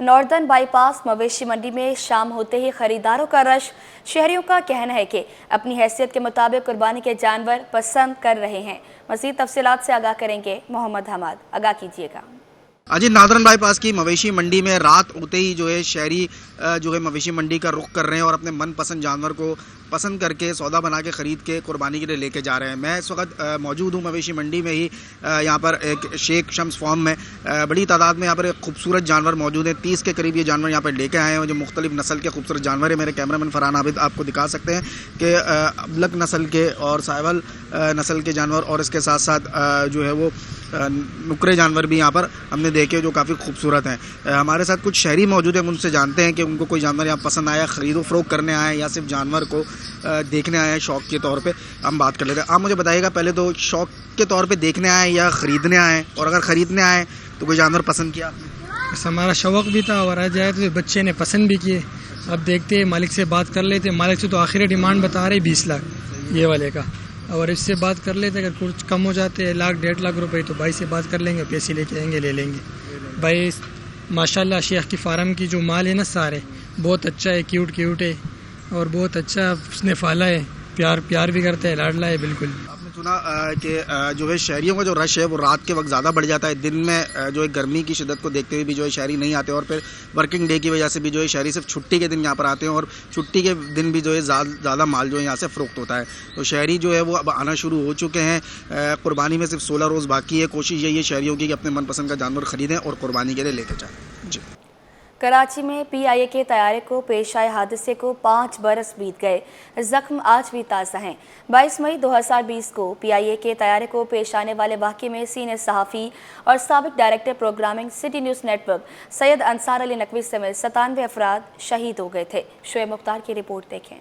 Northern bypass मवेशी मंडी में शाम होते ही खरीदारों का रश। शहरियों का कहना है कि अपनी हैसियत के मुताबिक कुर्बानी के जानवर पसंद कर रहे हैं। मज़ीद तफसीलात से आगाह करेंगे मोहम्मद हमाद। आगाह कीजिएगा। आज नादरन बाईपास की मवेशी मंडी में रात होते ही जो है शहरी जो है मवेशी मंडी का रुख कर रहे हैं और अपने मनपसंद जानवर को पसंद करके सौदा बना के ख़रीद के कुर्बानी के लिए लेके जा रहे हैं। मैं इस वक्त मौजूद हूँ मवेशी मंडी में ही। यहाँ पर एक शेख शम्स फार्म में बड़ी तादाद में यहाँ पर एक खूबसूरत जानवर मौजूद हैं। 30 के करीब ये जानवर यहाँ पर लेके आए हैं जो मुख्तलिफ नस्ल के खूबसूरत जानवर हैं। मेरे कैमरामैन फरहान आबिद आपको दिखा सकते हैं कि अबलक नस्ल के और साहिवाल नस्ल के जानवर और इसके साथ साथ जो है वो नुकरे जानवर भी यहाँ पर हमने देखे जो काफ़ी खूबसूरत हैं। हमारे साथ कुछ शहरी मौजूद हैं, उनसे जानते हैं कि उनको कोई जानवर यहाँ पसंद आया, ख़रीदो फ़रोख्त करने आए या सिर्फ जानवर को देखने आए हैं शौक़ के तौर पे। हम बात कर लेते हैं। आप मुझे बताइएगा पहले तो शौक़ के तौर पे देखने आए या ख़रीदने आए, और अगर ख़रीदने आए तो कोई जानवर पसंद किया? बस हमारा शौक़ भी था और आ जाए तो बच्चे ने पसंद भी किए। अब देखते हैं, मालिक से बात कर लेते। मालिक से तो आखिरी डिमांड बता रहे 20 लाख ये वाले का, और इससे बात कर लेते। अगर कुछ कम हो जाते हैं 1 लाख 1.5 लाख रुपए तो भाई से बात कर लेंगे, पैसे लेके आएंगे, ले लेंगे। भाई माशाल्लाह शेख की फार्म की जो माल है ना सारे बहुत अच्छा है, क्यूट है और बहुत अच्छा उसने फाला है, प्यार भी करता है, लाडला है बिल्कुल। आपने सुना कि जो है शहरियों का जो रश है वो रात के वक्त ज़्यादा बढ़ जाता है। दिन में जो है गर्मी की शिद्दत को देखते हुए भी जो है शहरी नहीं आते, और फिर वर्किंग डे की वजह से भी जो है शहरी सिर्फ छुट्टी के दिन यहाँ पर आते हैं, और छुट्टी के दिन भी जो है ज़्यादा माल जो है यहाँ से फ़रोख्त होता है। तो शहरी जो है वो अब आना शुरू हो चुके हैं। कुर्बानी में सिर्फ 16 रोज़ बाकी है। कोशिश यही है शहरियों की कि अपने मनपसंद का जानवर ख़रीदें और कुर्बानी के लिए लेकर जाएँ। जी। कराची में PIA के तैयारे को पेश आए हादसे को 5 बरस बीत गए। जख्म आज भी ताज़ा हैं। 22 मई 2020 को PIA के तैयारे को पेश आने वाले वाक़े में सीनियर सहाफ़ी और साबिक director programming city news network Syed Ansar Ali Naqvi समेत 97 अफराद शहीद हो गए थे। शोएब मुख्तार की रिपोर्ट देखें।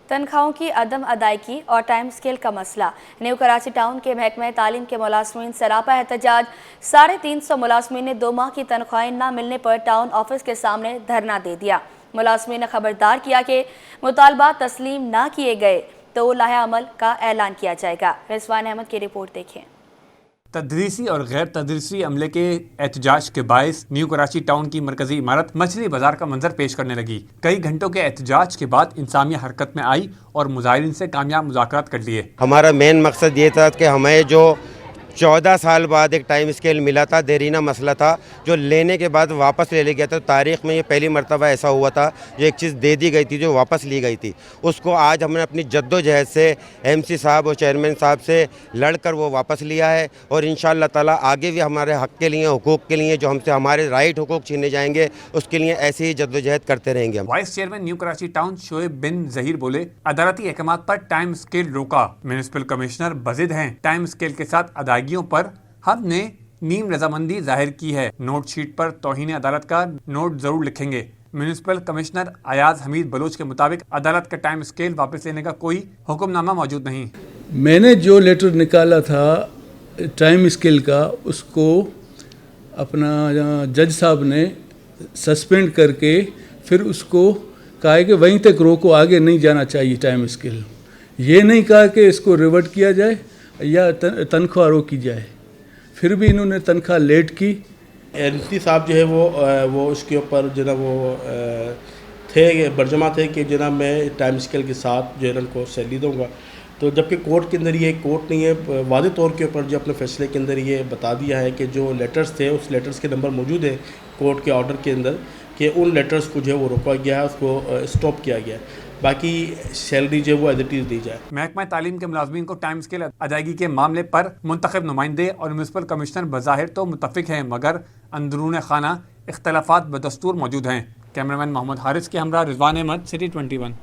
तनख्वाहों की अदम अदायगी और टाइम स्केल का मसला। न्यू कराची टाउन के महकमे तालीम के मुलाजमीन सरापा एहतजाज। 350 मुलाजमीन ने 2 माह की तनख्वाहें न मिलने पर टाउन ऑफिस के सामने धरना दे दिया। मुलाजमीन ने खबरदार किया कि मुतालबात तस्लीम न किए गए तो लाहे अमल का ऐलान किया जाएगा। रिजवान अहमद की रिपोर्ट देखें। तदरीसी और गैर तदरीसी अमले के एहतजाज के बायस न्यू कराची टाउन की मरकजी इमारत मछली बाजार का मंजर पेश करने लगी। कई घंटों के एहतजाज के बाद इंसामिया हरकत में आई और मुजाहिरीन से कामयाब मुज़ाकरात कर लिए। हमारा मेन मकसद ये था कि हमें जो 14 साल बाद एक टाइम स्केल मिला था, देरीना मसला था जो लेने के बाद वापस ले लिया गया था। तारीख़ में ये पहली मरतबा ऐसा हुआ था जो एक चीज़ दे दी गई थी जो वापस ली गई थी, उसको आज हमने अपनी जद्दोजहद से MC साहब और चेयरमैन साहब से लड़कर वो वापस लिया है, और इंशाअल्लाह ताला आगे भी हमारे हक़ के लिए, हुकूक़ के लिए, जो हमसे हमारे राइट हुकूक़ छीने जाएंगे उसके लिए ऐसे ही जद्दोजहद करते रहेंगे। Vice chairman new Karachi town Shoaib bin Zaheer बोले, अदालती अहकामात पर टाइम स्केल रोका। म्यूनिसिपल कमिश्नर बजिद हैं। टाइम स्केल के साथ अदायगियों पर हमने नीम रजामंदी जाहिर की है। नोट शीट पर तौहीन अदालत का नोट जरूर लिखेंगे। म्यूनिसिपल कमिश्नर अयाज हमीद बलोच के मुताबिक अदालत का टाइम स्केल वापस लेने का कोई हुक्मनामा मौजूद नहीं। मैंने जो लेटर निकाला था टाइम स्केल का, उसको अपना जज साहब ने सस्पेंड करके फिर उसको कहा कि वहीं तक रोको, आगे नहीं जाना चाहिए टाइम स्केल। ये नहीं कहा कि इसको रिवर्ट किया जाए या तनख्वाह रोकी जाए। फिर भी इन्होंने तनख्वाह लेट की। MC साहब जो है वो उसके ऊपर जो ना वो थे बरजमा थे कि जो ना मैं टाइम स्केल के साथ जो है उनको सैलरी दूँगा। तो जबकि कोर्ट के अंदर ये कोर्ट नहीं है, वादे तौर के ऊपर जो अपने फैसले के अंदर ये बता दिया है कि जो लेटर्स थे उस लेटर्स के नंबर मौजूद है कोर्ट के ऑर्डर के अंदर कि उन लेटर्स को जो है वो रोका गया है, उसको स्टॉप किया गया है। बाकी सैलरी जो है वो एज इट इज़ दी जाए। महकमा तालीम के मुलाजमीन को टाइम स्केल अदायगी के मामले पर मुंतखब नुमाइंदे और म्यूनिसिपल कमिश्नर बज़ाहिर तो मुत्तफिक हैं, मगर अंदरून खाना इख्तलाफात बदस्तूर मौजूद हैं। कैमरामैन मोहम्मद हारिस के हमरा Rizwan Ahmed, city 21।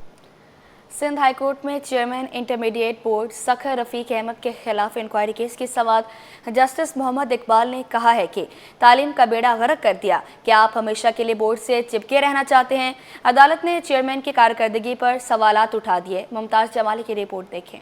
Sindh high court में chairman intermediate board Sukkur Rafiq Ahmed के खिलाफ इंक्वायरी केस की समाअत जस्टिस मोहम्मद इकबाल ने कहा है कि तालीम का बेड़ा गर्क कर दिया। क्या आप हमेशा के लिए बोर्ड से चिपके रहना चाहते हैं? अदालत ने चेयरमैन की कारकर्दगी पर सवालात उठा दिए। मुमताज़ जमाली की रिपोर्ट देखें।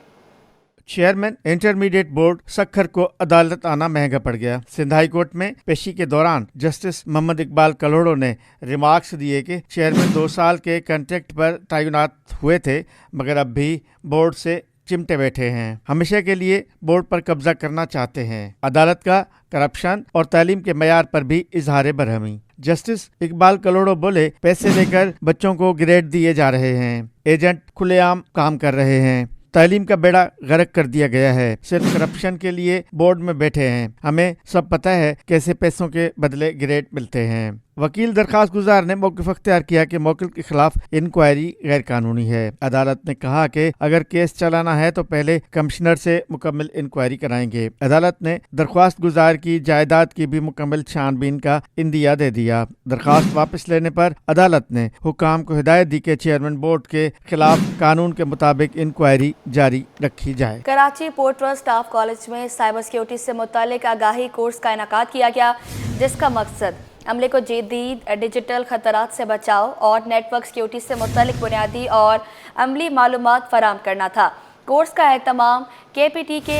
चेयरमैन इंटरमीडिएट बोर्ड सखर को अदालत आना महंगा पड़ गया। सिंध हाई कोर्ट में पेशी के दौरान जस्टिस मोहम्मद इकबाल कलोड़ो ने रिमार्क्स दिए कि चेयरमैन 2 साल के कॉन्ट्रैक्ट पर तैनात हुए थे, मगर अब भी बोर्ड से चिमटे बैठे हैं। हमेशा के लिए बोर्ड पर कब्जा करना चाहते हैं। अदालत का करप्शन और तालीम के मयार पर भी इजहार बरहमी। जस्टिस इकबाल कलोड़ो बोले, पैसे लेकर बच्चों को ग्रेड दिए जा रहे हैं, एजेंट खुलेआम काम कर रहे हैं, तालीम का बेड़ा गर्क कर दिया गया है, सिर्फ करप्शन के लिए बोर्ड में बैठे हैं। हमें सब पता है कैसे पैसों के बदले ग्रेड मिलते हैं। वकील दरखास्त गुजार ने मौक़िफ़ अख्तियार किया कि मौकिल के खिलाफ इंक्वायरी गैर कानूनी है। अदालत ने कहा कि अगर केस चलाना है तो पहले कमिश्नर से मुकम्मल इंक्वायरी कराएंगे। अदालत ने दरख्वास्त गुजार की जायदाद की भी मुकम्मल छानबीन का इंदिया दे दिया। दरख्वास्त वापस लेने पर अदालत ने हुकाम को हिदायत दी कि चेयरमैन बोर्ड के खिलाफ कानून के मुताबिक इंक्वायरी जारी रखी जाए। Karachi port trust staff college में साइबर सिक्योरिटी से मुतालिक आगाही कोर्स का इनेकाद किया गया, जिसका मकसद अमले को जदीद डिजिटल खतरात से बचाव और नेटवर्क सिक्योरिटी से मुतालिक बुनियादी और अमली मालूमात फराहम करना था। कोर्स का एहतमाम KPT के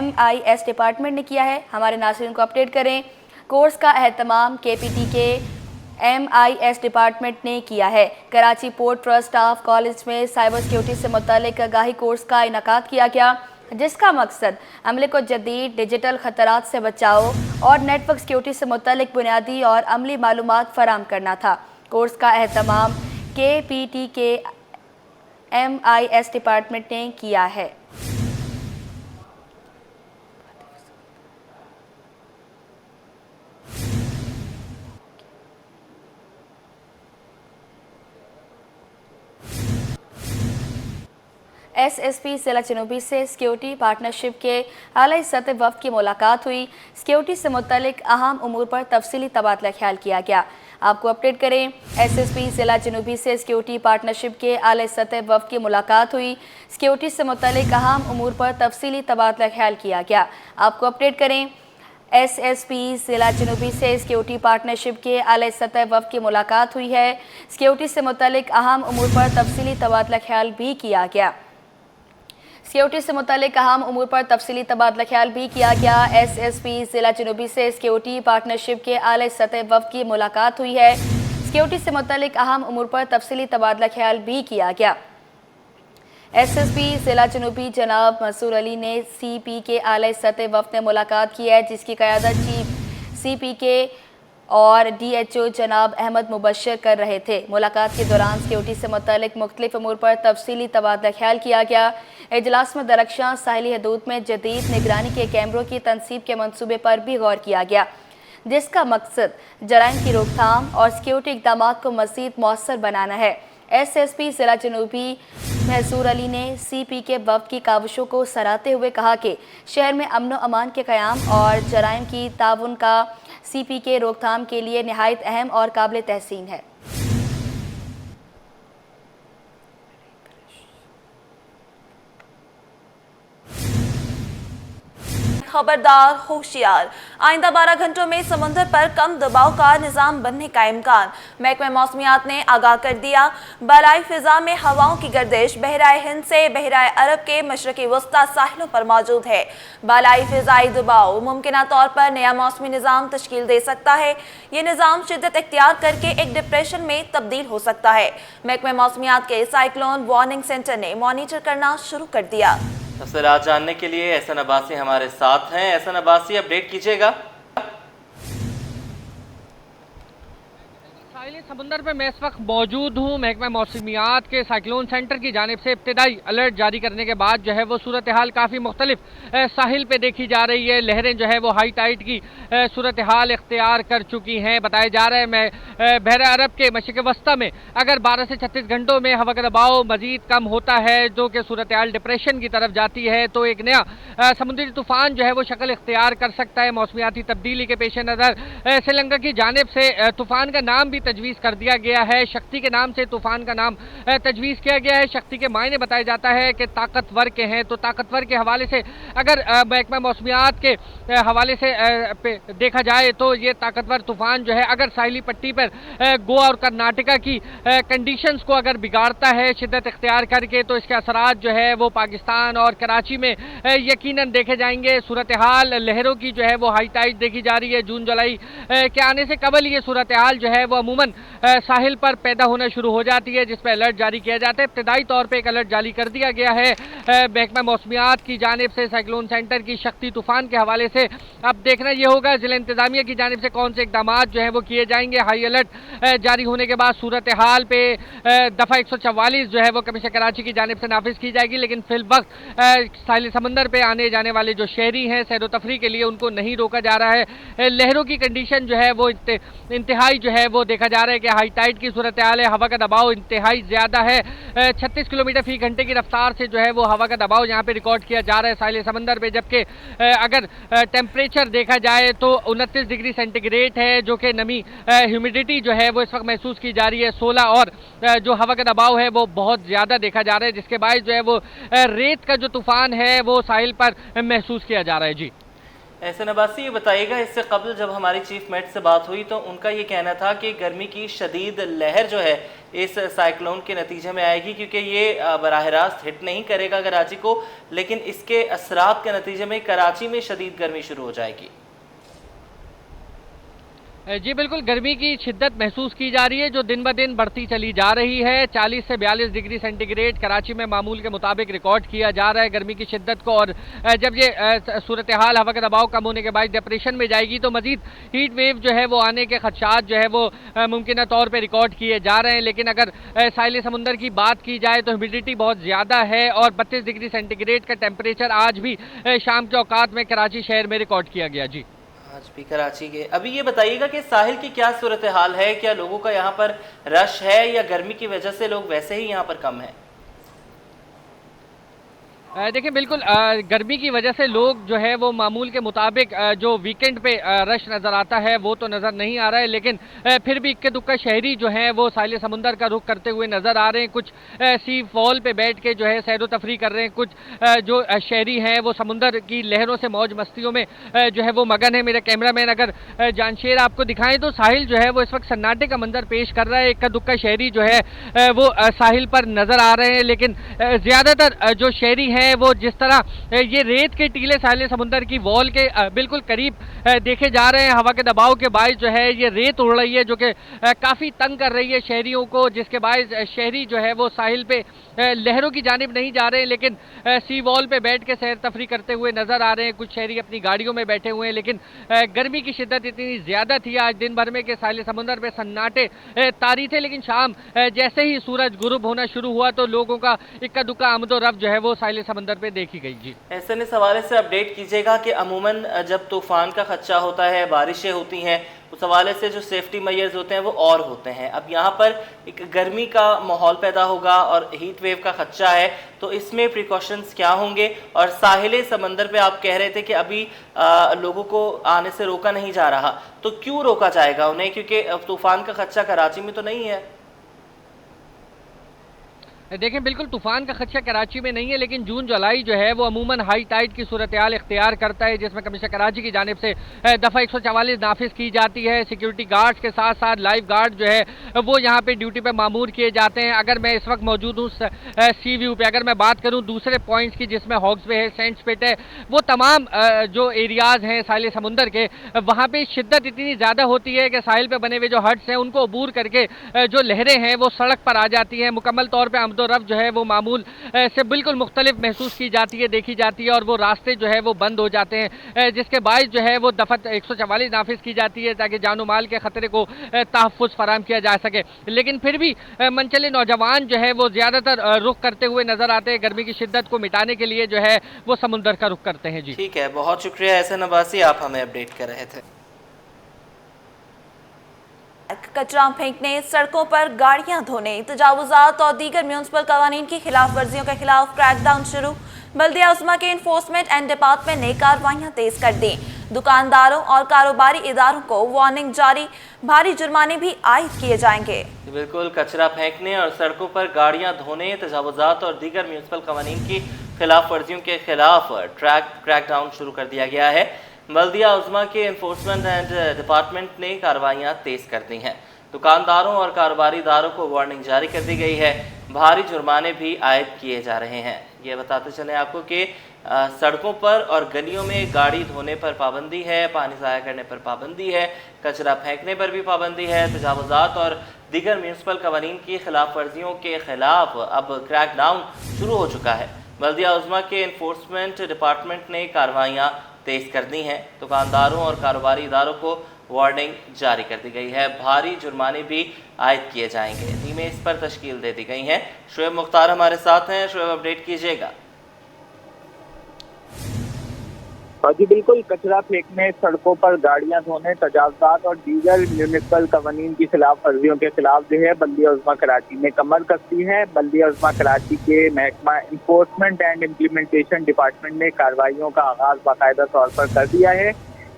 MIS डिपार्टमेंट ने किया है। हमारे नाज़रीन को अपडेट करें। कोर्स का एहतमाम KPT के MIS डिपार्टमेंट ने किया है। Karachi port trust staff college में साइबर सिक्योरिटी से मुतालिक आगाही कोर्स का इनेकाद किया गया, जिसका मकसद अमले को जदीद डिजिटल खतरात से बचाव और नेटवर्क सिक्योरिटी से मुतालिक बुनियादी और अमली मालूमात फराहम करना था। कोर्स का एहतमाम KPT के MIS डिपार्टमेंट ने किया है। SSP जिला जनूबी से सिक्योरिटी पार्टनरशिप के आला सतह वफ़द की मुलाकात हुई। सिक्योरिटी से मुतालिक अहम उमूर पर तफसीली तबादला ख्याल किया गया। आपको अपडेट करें। SSP जिला जनूबी से सिक्योरिटी पार्टनरशिप के आला सतह वफ़द की मुलाकात हुई। सिक्योरिटी से मुतालिक अहम उमूर पर तफसीली तबादला ख्याल किया गया। आपको अपडेट करें। SSP जिला जनूबी से सिक्योरिटी पार्टनरशिप के आला सतह वफ़द की मुलाकात हुई है। सिक्योरिटी से मुतालिक अहम उमूर पर तफसीली तबादला ख्याल भी किया गया। सिक्योरिटी से मुतालिक अहम उमूर पर तफसीली तबादला ख्याल भी किया गया। SSP जिला जनूबी से सिक्योरिटी पार्टनरशिप के आला सतह वफ़द की मुलाकात हुई है। सिक्योरिटी से मुतालिक अहम उमूर पर तफसीली तबादला ख्याल भी किया गया। SSP जिला जनूबी जनाब मंसूर अली ने CP के आला सतह वफ़द ने मुलाकात की है, जिसकी क़यादत चीफ CP के और DHO जनाब अहमद मुबशर कर रहे थे। मुलाकात के दौरान सिक्योरिटी से मुतालिक मुख्तलिफ उमूर पर तफसीली तबादला ख्याल किया गया। इजलास में दरख्शां साहिली हदूद में जदीद निगरानी के कैमरों की तनसीब के मंसूबे पर भी गौर किया गया, जिसका मकसद जराइम की रोकथाम और सिक्योरिटी इक़दाम को मज़ीद मौसर बनाना है। SSP जिला जनूबी मंसूर अली ने CP के वफ़द की काविशों को सराहते हुए कहा कि शहर में अमन व अमान के क़याम और जराइम की ताउन का CP के रोकथाम के लिए नहायत अहम और काबिल तहसीन है। खबरदार, होशियार, आइंदा 12 घंटों में समुद्र पर कम दबाव का निजाम बनने का इम्कान। महकमे मौसमियात ने आगाह कर दिया। बालाई फिजा में हवाओं की गर्दिश बहराए हिंद से बहराए अरब के मशरकी वस्ता साहिलों पर मौजूद है। बालाई फिजाई दबाव मुमकिन तौर पर नया मौसमी निज़ाम तश्कील दे सकता है। ये निज़ाम शिद्दत इख्तियार करके एक डिप्रेशन में तब्दील हो सकता है। महकमे मौसमियात के साइक्लोन वार्निंग सेंटर ने मॉनिटर करना शुरू कर दिया। तफसीलात जानने के लिए एहसन अब्बासी हमारे साथ हैं। एहसन अब्बासी, अपडेट कीजिएगा। साहिल समुंदर में मैं इस वक्त मौजूद हूँ। महकमा मौसमियात के साइक्लोन सेंटर की जानिब से इब्तदाई अलर्ट जारी करने के बाद जो है वो सूरत हाल काफ़ी मुख्तलिफ साहिल पे देखी जा रही है। लहरें जो है वो हाई टाइड की सूरत हाल इख्तियार कर चुकी हैं। बताया जा रहा है मैं बहरा अरब के मशरिक़ वस्ता में अगर 12 से 36 घंटों में हवा का दबाव मजीद कम होता है, जो कि सूरत हाल डिप्रेशन की तरफ जाती है, तो एक नया समुद्री तूफ़ान जो है वो शक्ल इख्तियार कर सकता है। मौसमियाती तब्दीली के पेश नज़र श्रीलंका की जानिब से तूफ़ान का नाम भी तजवीज़ कर दिया गया है। शक्ति के नाम से तूफ़ान का नाम तजवीज़ किया गया है। शक्ति के मायने बताया जाता है कि ताकतवर के हैं, तो ताकतवर के हवाले से अगर महकमा मौसमियात के हवाले से देखा जाए तो ये ताकतवर तूफ़ान जो है अगर साहिली पट्टी पर गोवा और कर्नाटका की कंडीशंस को अगर बिगाड़ता है शिद्दत इख्तियार करके, तो इसके असरात जो है वो पाकिस्तान और कराची में यकीनन देखे जाएंगे। सूरत हाल लहरों की जो है वो हाई टाइड देखी जा रही है। जून जुलाई के आने से कबल ये सूरत हाल जो है वो अमूमन अमूमन साहिल पर पैदा होना शुरू हो जाती है, जिस पर अलर्ट जारी किया जाता है। इब्तदाई तौर पर एक अलर्ट जारी कर दिया गया है महकमा मौसमियात की जानिब से साइक्लोन सेंटर की शक्ति तूफान के हवाले से। अब देखना ये होगा जिला इंतजामिया की जानिब से कौन से इकदाम जो है वो किए जाएंगे। हाई अलर्ट जारी होने के बाद सूरत हाल पे दफ़ा 144 जो है वो कमिश्नर कराची की जानिब से नाफिज की जाएगी, लेकिन फिल वक्त साहिल समंदर पे आने जाने वाले जो शहरी हैं सैर व तफरी के लिए उनको नहीं रोका जा रहा है। लहरों की कंडीशन जो है वो इंतहाई जो है वो देखा जा रहा है कि हाई टाइड की सूरत हाल है, हवा का दबाव इंतहाई ज़्यादा है। 36 किलोमीटर फी घंटे की रफ्तार से जो है वो हवा का दबाव यहाँ पे रिकॉर्ड किया जा रहा है साहिल समंदर पे, जबकि अगर टेम्परेचर देखा जाए तो 29 डिग्री सेंटीग्रेड है, जो कि नमी ह्यूमिडिटी जो है वो इस वक्त महसूस की जा रही है 16, और जो हवा का दबाव है वो बहुत ज़्यादा देखा जा रहा है, जिसके बाद जो है वो रेत का जो तूफान है वो साहिल पर महसूस किया जा रहा है। जी एहसन अब्बासी, ये बताइएगा, इससे कबल जब हमारी चीफ मेट से बात हुई तो उनका ये कहना था कि गर्मी की शदीद लहर जो है इस साइक्लोन के नतीजे में आएगी, क्योंकि ये बराह रास्त हिट नहीं करेगा कराची को, लेकिन इसके असरात के नतीजे में कराची में शदीद गर्मी शुरू हो जाएगी। जी बिल्कुल, गर्मी की शिद्दत महसूस की जा रही है जो दिन ब दिन बढ़ती चली जा रही है। 40 से 42 डिग्री सेंटीग्रेड कराची में मामूल के मुताबिक रिकॉर्ड किया जा रहा है गर्मी की शिद्दत को, और जब ये सूरत हाल हवा का दबाव कम होने के बाद डिप्रेशन में जाएगी तो मजीद हीट वेव जो है वो आने के खदशात जो है वो मुमकिन तौर पर रिकॉर्ड किए जा रहे हैं। लेकिन अगर साहिल समुंदर की बात की जाए तो ह्यूमिडिटी बहुत ज़्यादा है और 32 डिग्री सेंटीग्रेड का टेम्परेचर आज भी शाम के औकात में कराची शहर में रिकॉर्ड किया गया। जी आज भी कराची के। अभी ये बताइएगा कि साहिल की क्या सूरत हाल है, क्या लोगों का यहाँ पर रश है या गर्मी की वजह से लोग वैसे ही यहाँ पर कम हैं? देखिए बिल्कुल, गर्मी की वजह से लोग जो है वो मामूल के मुताबिक जो वीकेंड पे रश नज़र आता है वो तो नज़र नहीं आ रहा है, लेकिन फिर भी इक्के दुक्का शहरी जो हैं वो साहिल समुंदर का रुख करते हुए नज़र आ रहे हैं। कुछ सी फॉल पे बैठ के जो है सैर व तफरी कर रहे हैं, कुछ जो शहरी हैं वो समुंदर की लहरों से मौज मस्तियों में जो है वो मगन है। मेरा कैमरामैन अगर जानशेर आपको दिखाएं तो साहिल जो है वो इस वक्त सन्नाटे का मंजर पेश कर रहा है। इक्का दुक्का शहरी जो है वो साहिल पर नज़र आ रहे हैं, लेकिन ज़्यादातर जो शहरी हैं वो जिस तरह ये रेत के टीले साहिल समुंदर की वॉल के बिल्कुल करीब देखे जा रहे हैं, हवा के दबाव के बायस जो है ये रेत उड़ रही है जो कि काफ़ी तंग कर रही है शहरियों को, जिसके बायस शहरी जो है वो साहिल पे लहरों की जानिब नहीं जा रहे हैं, लेकिन सी वॉल पे बैठ के सैर तफरी करते हुए नज़र आ रहे हैं। कुछ शहरी अपनी गाड़ियों में बैठे हुए हैं, लेकिन गर्मी की शिद्दत इतनी ज़्यादा थी आज दिन भर में कि साहिल समुंदर पे सन्नाटे तारी थे, लेकिन शाम जैसे ही सूरज गुरूब होना शुरू हुआ तो लोगों का इक्का दुक्का आमदो रफ्त जो है वो साहिल समुंदर पे देखी गई। जी ऐसे इस हवाले से अपडेट कीजिएगा कि अमूमन जब तूफ़ान का खदशा होता है, बारिशें होती हैं, उस हवाले से जो सेफ्टी मेजर्स होते हैं वो और होते हैं। अब यहाँ पर एक गर्मी का माहौल पैदा होगा और हीट वेव का खदशा है, तो इसमें प्रिकॉशंस क्या होंगे? और साहिल समंदर पे आप कह रहे थे कि अभी लोगों को आने से रोका नहीं जा रहा, तो क्यों रोका जाएगा उन्हें? क्योंकि तूफ़ान का खदशा कराची में तो नहीं है। देखें बिल्कुल तूफ़ान का खदशा कराची में नहीं है, लेकिन जून जुलाई जो है वो अमूमन हाई टाइड की सूरत हाल इख्तियार करता है, जिसमें कमिश्नर कराची की जानिब से दफ़ा 144 नाफिज की जाती है। सिक्योरिटी गार्ड्स के साथ साथ लाइफ गार्ड जो है वो यहाँ पे ड्यूटी पे मामूर किए जाते हैं। अगर मैं इस वक्त मौजूद हूँ सी व्यू पे, अगर मैं बात करूँ दूसरे पॉइंट्स की जिसमें हॉक्स वे है, सेंट्स पेट है, वो तमाम जो एरियाज़ हैं साहिल समुंदर के, वहाँ पर शिद्दत इतनी ज़्यादा होती है कि साहिल पर बने हुए जो हट्स हैं उनको अबूर करके जो लहरें हैं वो सड़क पर आ जाती हैं। मुकम्मल तौर पर आमदो रफ्त जो है वो मामूल से बिल्कुल मुख्तलिफ महसूस की जाती है, देखी जाती है, और वो रास्ते जो है वो बंद हो जाते हैं, जिसके बायस जो है वो दफ़ा 144 नाफिज की जाती है ताकि जानो माल के ख़तरे को तहफ़्फ़ुज़ फराहम किया जा सके। लेकिन फिर भी मनचले नौजवान जो है वो ज़्यादातर रुख करते हुए नज़र आते हैं, गर्मी की शिद्दत को मिटाने के लिए जो है वो समुंदर का रुख करते हैं। जी ठीक है, बहुत शुक्रिया एहसन अब्बासी, आप हमें अपडेट कर रहे थे। कचरा फेंकने, सड़कों पर गाड़ियां धोने, तजावुजात और दीगर म्यूनसिपल कवानीन की खिलाफ वर्जियों के खिलाफ क्रैकडाउन शुरू। बल्दिया उस्मा के इन्फोर्समेंट एंड डिपार्टमेंट ने कार्रवाइयां तेज कर दी। दुकानदारों और कारोबारी इदारों को वार्निंग जारी, भारी जुर्माने भी आयद किए जाएंगे। बिल्कुल, कचरा फेंकने और सड़कों पर गाड़ियां धोने, तजावुजात और दीगर म्यूनसिपल कवानीन की खिलाफ वर्जियों के खिलाफ क्रैकडाउन शुरू कर दिया गया है। बल्दिया उज़्मा के इन्फोर्समेंट एंड डिपार्टमेंट ने कार्रवाइयाँ तेज़ कर दी हैं। दुकानदारों और कारोबारी इदारों को वार्निंग जारी कर दी गई है, भारी जुर्माने भी आयद किए जा रहे हैं। ये बताते चलें आपको कि सड़कों पर और गलियों में गाड़ी धोने पर पाबंदी है, पानी ज़ाया करने पर पाबंदी है, कचरा फेंकने पर भी पाबंदी है। तजावुज़ात और दीगर म्यूनसिपल कवानीन की खिलाफ वर्जियों के खिलाफ अब क्रैक डाउन शुरू हो चुका है। बल्दिया उज़्मा के इन्फोर्समेंट डिपार्टमेंट ने कार्रवाइयाँ तेज़ कर दी हैं। दुकानदारों और कारोबारी इदारों को वार्निंग जारी कर दी गई है। भारी जुर्माने भी आयद किए जाएंगे। टीमें इस पर तश्कील दे दी गई हैं। शुएब मुख्तार हमारे साथ हैं। शुएब, अपडेट कीजिएगा। जी बिल्कुल, कचरा फेंकने, सड़कों पर गाड़ियां धोने, तजावुज़ात और दीगर म्यूनिसिपल कवानीन की खिलाफ वर्जियों के खिलाफ जो है बल्दिया उज़्मा कराची ने कमर कसी है। बल्दिया उज़्मा कराची के महकमा इन्फोर्समेंट एंड इम्प्लीमेंटेशन डिपार्टमेंट ने कार्रवाइयों का आगाज बाकायदा तौर पर कर दिया है।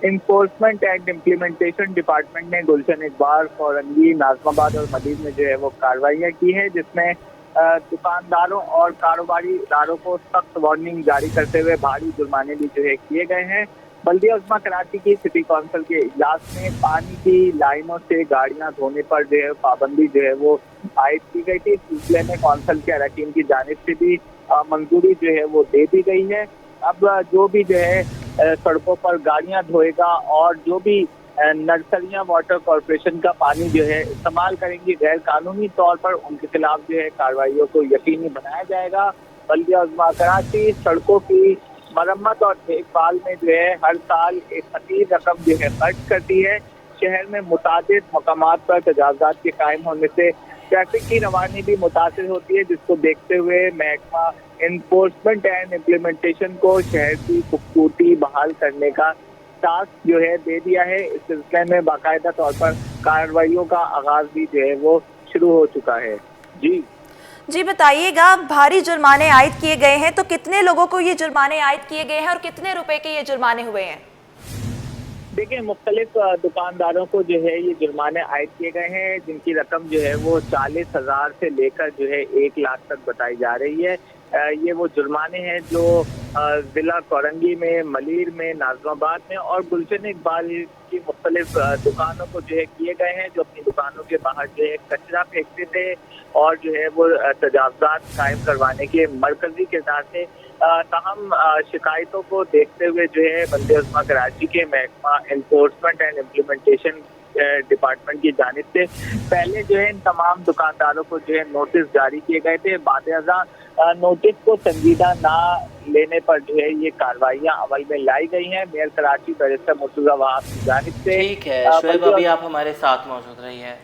इन्फोर्समेंट एंड इम्प्लीमेंटेशन डिपार्टमेंट ने गुलशन इकबाल, औरंगी, नाज़िमाबाद और मजीद में जो है वो कार्रवाइयाँ की है, जिसमें दुकानदारों और कारोबारी इदारों को सख्त वार्निंग जारी करते हुए भारी जुर्माने भी जो है किए गए हैं। बल्दिया उज़्मा कराची की सिटी कौंसिल के इजलास में पानी की लाइनों से गाड़ियां धोने पर जो है पाबंदी जो है वो आयद की गई थी। इस सिलसिले में कौंसिल के अरकान की जानिब से भी मंजूरी जो है वो दे दी गई है। अब जो भी जो है सड़कों पर गाड़ियां धोएगा और जो भी नर्सरियां वाटर कॉरपोरेशन का पानी जो है इस्तेमाल करेंगी गैर कानूनी तौर पर, उनके खिलाफ जो है कार्रवाइयों को यकीनी बनाया जाएगा। बल्दिया उज़्मा कराची सड़कों की मरम्मत और देखभाल में जो है हर साल एक खतीर रकम जो है खर्च करती है। शहर में मुतादिद मकामात पर तजावुज़ात के कायम होने से ट्रैफिक की रवानी भी मुतासिर होती है, जिसको देखते हुए महकमा इन्फोर्समेंट एंड इम्प्लीमेंटेशन को शहर की खूबसूरती बहाल करने का टास्क जो है दे दिया है। इस सिलसिले में बाकायदा तौर पर कार्रवाइयों का आगाज भी जो है वो शुरू हो चुका है। जी बताइएगा, भारी जुर्माने आयद किए गए हैं, तो कितने लोगों को ये जुर्माने आयद किए गए हैं और कितने रुपए के ये जुर्माने हुए हैं? देखिए, मुख्तलिफ दुकानदारों को जो है ये जुर्माने आयद किए गए हैं, जिनकी रकम जो है वो 40,000 से लेकर जो है 1 लाख तक बताई जा रही है। ये वो जुर्माने हैं जो ज़िला कोरंगी में, मलीर में, नाज़िमाबाद में और गुलशन इकबाल की मुख्तलिफ दुकानों को जो है किए गए हैं, जो अपनी दुकानों के बाहर जो है कचरा फेंकते थे और जो है वो तजावुज़ात कायम करवाने के मरकजी किरदार थे। ताहम शिकायतों को देखते हुए जो है बल्दिया उज़्मा कराची के महकमा इन्फोर्समेंट एंड इम्प्लीमेंटेशन डिपार्टमेंट की जानिब से पहले जो है इन तमाम दुकानदारों को जो है नोटिस जारी किए गए थे। बादअज़ां नोटिस को संजीदा ना लेने पर जो है ये कार्रवाइयाँ अमल में लाई गई हैं। मेयर कराची बैरिस्टर मुर्तज़ा वहाब की जानिब से। ठीक है शुएब, अभी आप हमारे साथ मौजूद रही है।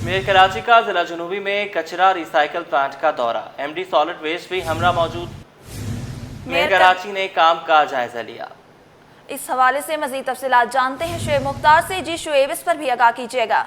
मेयर कराची का जिला जनूबी में कचरा रिसाइकल प्लांट का दौरा, MD सॉलिड वेस्ट भी हमरा मौजूद। मेयर कराची ने काम का जायजा लिया। इस हवाले से मजीद तफसीलात जानते हैं शुएब मुख्तार से। जी शुएब, इस पर भी आगाह कीजिएगा।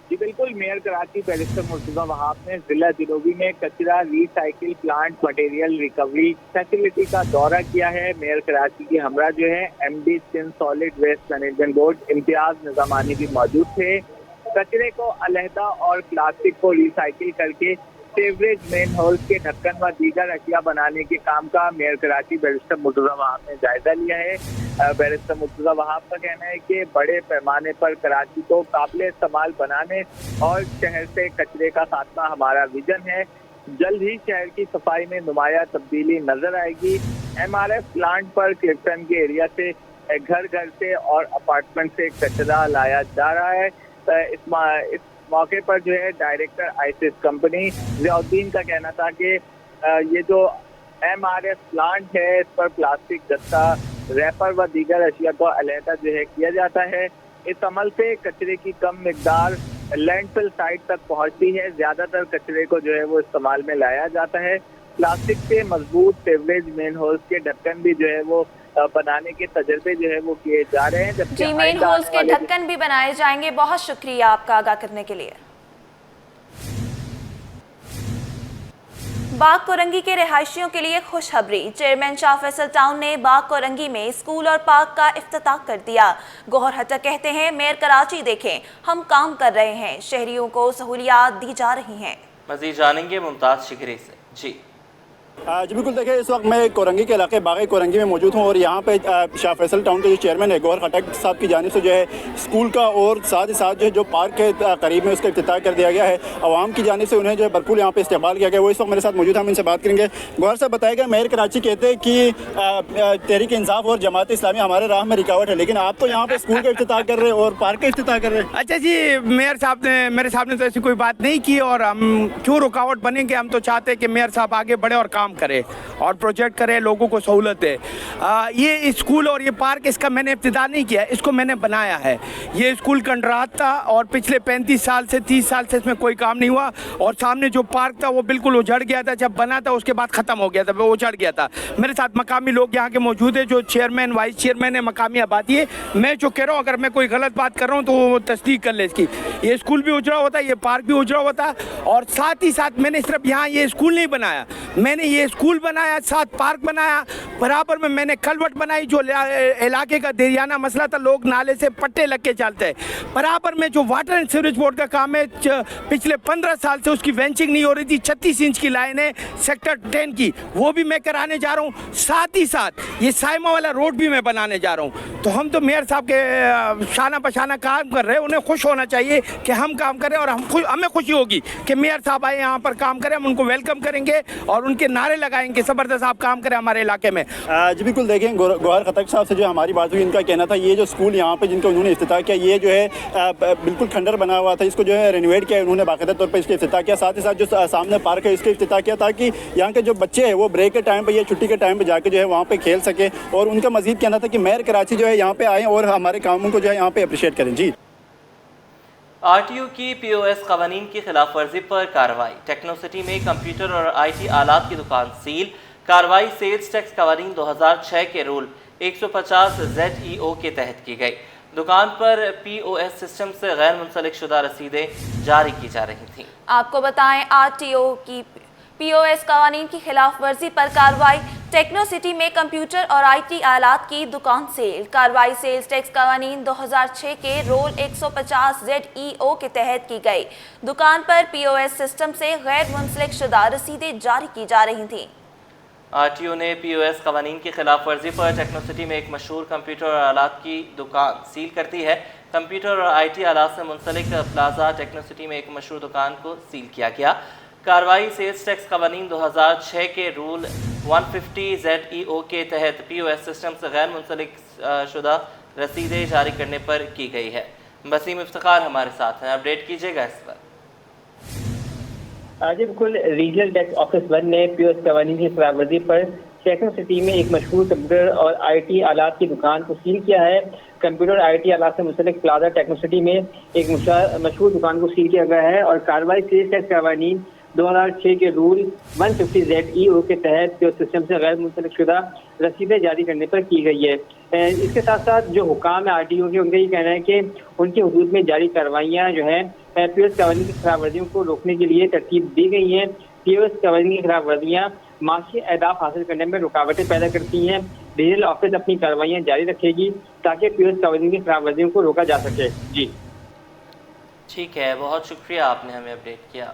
जी बिल्कुल, मेयर कराची बैरिस्टर मुर्तज़ा वहाब ने जिला जनूबी में कचरा recycle plant material recovery facility का दौरा किया है। मेयर कराची की हमरा जो है MD solid waste management board Imtiaz Nizamani भी मौजूद थे। कचरे को अलहदा और प्लास्टिक को रिसाइकिल करके सेवरेज मेन होल्स के ढक्कन व दीगर अशिया बनाने के काम का मेयर कराची बैरिस्टर मुर्तज़ा वहाब ने जायजा लिया है। बैरिस्टर मुर्तज़ा वहाब का कहना है कि बड़े पैमाने पर कराची को काबिल इस्तेमाल बनाने और शहर से कचरे का खात्मा हमारा विजन है। जल्द ही शहर की सफाई में नुमाया तब्दीली नजर आएगी। MRF प्लांट पर क्लिफ्टन के एरिया से घर घर से और अपार्टमेंट से कचरा लाया जा रहा है। इस मौके पर जो है डायरेक्टर आईसिस कंपनी ज़ियाउद्दीन का कहना था कि ये जो MRF प्लांट है इस पर प्लास्टिक गत्ता, रैपर व दीगर अशिया को अलहदा जो है किया जाता है। इस अमल से कचरे की कम मिकदार लैंडफिल साइट तक पहुंचती है। ज़्यादातर कचरे को जो है वो इस्तेमाल में लाया जाता है। प्लास्टिक के मजबूत सेवरेज मेन होल्स के ढक्कन भी जो है वो बनाने के तजर्बे जो है वो किए जा रहे हैं। जी, मेन होल्स के ढक्कन भी बनाए जाएंगे। बहुत शुक्रिया आपका आगाह करने के लिए। बाग कोरंगी के रिहायशियों के लिए खुशखबरी, चेयरमैन शाह फैसल टाउन ने बाग कोरंगी में स्कूल और पार्क का इफ्तिताह कर दिया। गौहर हट्टर कहते हैं, मेयर कराची देखें, हम काम कर रहे हैं, शहरियों को सहूलियात दी जा रही हैं। मजीद जानेंगे मुमताज शिकरी से। जी जी बिल्कुल, देखिए इस वक्त मैं कोरंगी के इलाके बाग़ कोरंगी में मौजूद हूँ और यहाँ पे शाह फैसल टाउन के जो चेयरमैन है गौहर खटक साहब की जानिब से जो है स्कूल का और साथ ही साथ जो पार्क के करीब में उसका इफ्तिताह कर दिया गया है। आवाम की जानिब से उन्हें जो है भरपूर यहाँ पे इस्तेमाल किया गया। वो इस वक्त मेरे साथ मौजूद है, हम इनसे बात करेंगे। गौहर साहब, बताएगा मेयर कराची कहते हैं कि तहरीक इंसाफ और जमात इस्लामी हमारे राह में रुकावट है, लेकिन आप तो यहाँ पे स्कूल का इफ्तिताह कर रहे हैं और पार्क का इफ्तिताह कर रहे हैं। अच्छा जी, मेयर साहब ने मेरे सामने तो ऐसी कोई बात नहीं की और हम क्यों रुकावट बनेंगे। हम तो चाहते हैं कि मेयर साहब आगे बढ़े और काम करे और प्रोजेक्ट करे, लोगों को सहूलत है। ये स्कूल और ये पार्क, इसका मैंने इब्तिदा नहीं किया, इसको मैंने बनाया है। ये स्कूल कंट्राक्ट था और पिछले 35 साल से 30 साल से इसमें कोई काम नहीं हुआ और सामने जो पार्क था वो बिल्कुल उजड़ गया था। जब बना था उसके बाद ख़त्म हो गया था, वो उजड़ गया था। मेरे साथ मकामी लोग यहाँ के मौजूद है, जो चेयरमैन वाइस चेयरमैन है, मकामी आबादी है। मैं जो कह रहा हूँ, अगर मैं कोई गलत बात कर रहा हूँ तो वो तस्दीक कर ले इसकी। ये स्कूल भी उजड़ा होता है, ये पार्क भी उजड़ा होता और साथ ही साथ मैंने सिर्फ यहाँ ये स्कूल नहीं बनाया, मैंने ये स्कूल बनाया, साथ पार्क बनाया, बराबर में मैंने कलवट बनाई। जो इलाके का देरियाना मसला था, लोग नाले से पट्टे लग के चलते हैं, बराबर में जो वाटर एंड सीवरेज बोर्ड का काम है, पिछले 15 साल से उसकी वेंचिंग नहीं हो रही थी। 36 इंच की लाइन है सेक्टर 10 की, वो भी मैं कराने जा रहा हूँ। साथ ही साथ ये साइमा वाला रोड भी मैं बनाने जा रहा हूँ। तो हम तो मेयर साहब के शाना पशाना काम कर रहे हैं, उन्हें खुश होना चाहिए कि हम काम करें और हमें खुशी होगी कि मेयर साहब आए यहाँ पर काम करें। हम उनको वेलकम करेंगे और उनके नारे लगाएंगे, ज़बरदस्त आप काम करें हमारे इलाके में। जी बिल्कुल, देखें गौहर खटक साहब से जो हमारी बात हुई, इनका कहना था ये जो स्कूल यहाँ पे जिनका उन्होंने इफ्तिताह किया, ये जो है बिल्कुल खंडर बना हुआ था, इसको जो है रेनोवेट किया उन्होंने, बाकायदा तौर पर इसका इफ्तिताह किया। साथ ही साथ जो सामने पार्क है इसका इफ्तिताह किया ताकि यहाँ के जो बच्चे हैं वो ब्रेक के टाइम पर या छुट्टी के टाइम पर जाके जो है वहाँ पर खेल सके। और उनका मजीद कहना था कि मेयर कराची जो है यहाँ पे आएँ और हमारे कामों को जो है यहाँ पे अप्रिशिएट करें। जी, आरटीओ की पीओएस कवानीन की खिलाफ वर्जी पर कार्रवाई। टेक्नो सिटी में कंप्यूटर और आईटी आलात की दुकान सील। कार्रवाई सेल्स टैक्स कवानीन 2006 के रूल 150 ZEO के तहत की गई। दुकान पर पीओएस सिस्टम से गैर मुंसलिक शुदा रसीदें जारी की जा रही थीं। आपको बताएं, आरटीओ की पीओएस कवानीन की खिलाफ वर्जी पर कार्रवाई। टेक्नो सिटी में कंप्यूटर और आईटी आलात की दुकान सेल। कार्रवाई सेल्स टैक्स कवानीन 2006 के रोल 150 ZEO के तहत की गई। दुकान पर पीओएस सिस्टम से गैर मुंसलिक शुदा रसीदें जारी की जा रही थीं। आरटीओ ने पीओएस कवानीन की खिलाफ वर्जी पर टेक्नो सिटी में एक मशहूर कंप्यूटर और आलात की दुकान सील कर दी है। कंप्यूटर और आईटी आलात से मुंसलिक प्लाजा टेक्नो सिटी में एक मशहूर दुकान को सील किया गया। कार्रवाई सेल्स टैक्स कवानीन 2006 के रूल 150 ZEO के तहत पीओएस सिस्टम से गैर मुंसलिक शुदा रसीदें जारी करने पर की गई है। वसीम इफ्तिखार हमारे साथ हैं, अपडेट कीजिएगा इस पर। जी बिल्कुल, रीजनल टैक्स ऑफिस 1 ने पीओएस कवानीन की खिलाफ वर्जी पर टेक्नो सिटी में एक मशहूर कंप्यूटर और आईटी आलात की दुकान को सील किया है। कंप्यूटर और आईटी आलात से मुंसलिक प्लाजा टेक्नो सिटी में एक मशहूर दुकान को सील किया गया है और कार्रवाई सेल्स टैक्स कवानीन 2006 के रूल 150 ZEO के तहत जो सिस्टम से गैर मुंसलिक शुदा रसीदें जारी करने पर की गई है। इसके साथ साथ जो हुकाम है आरटीओ के, उनका ये कहना है कि उनके हुदूद में जारी कार्रवाइयाँ जो है पीओएस कवानीन की खिलाफ वर्जियों को रोकने के लिए तरतीब दी गई हैं। पीओएस कवानीन की खिलाफ वर्जियाँ माशी अहदाफ हासिल करने में रुकावटें पैदा करती हैं। रीजनल ऑफिस अपनी कार्रवाइयाँ जारी रखेगी ताकि पीओएस कवानीन की खिलाफ वर्जियों को रोका जा सके। जी ठीक है, बहुत शुक्रिया, आपने हमें अपडेट किया।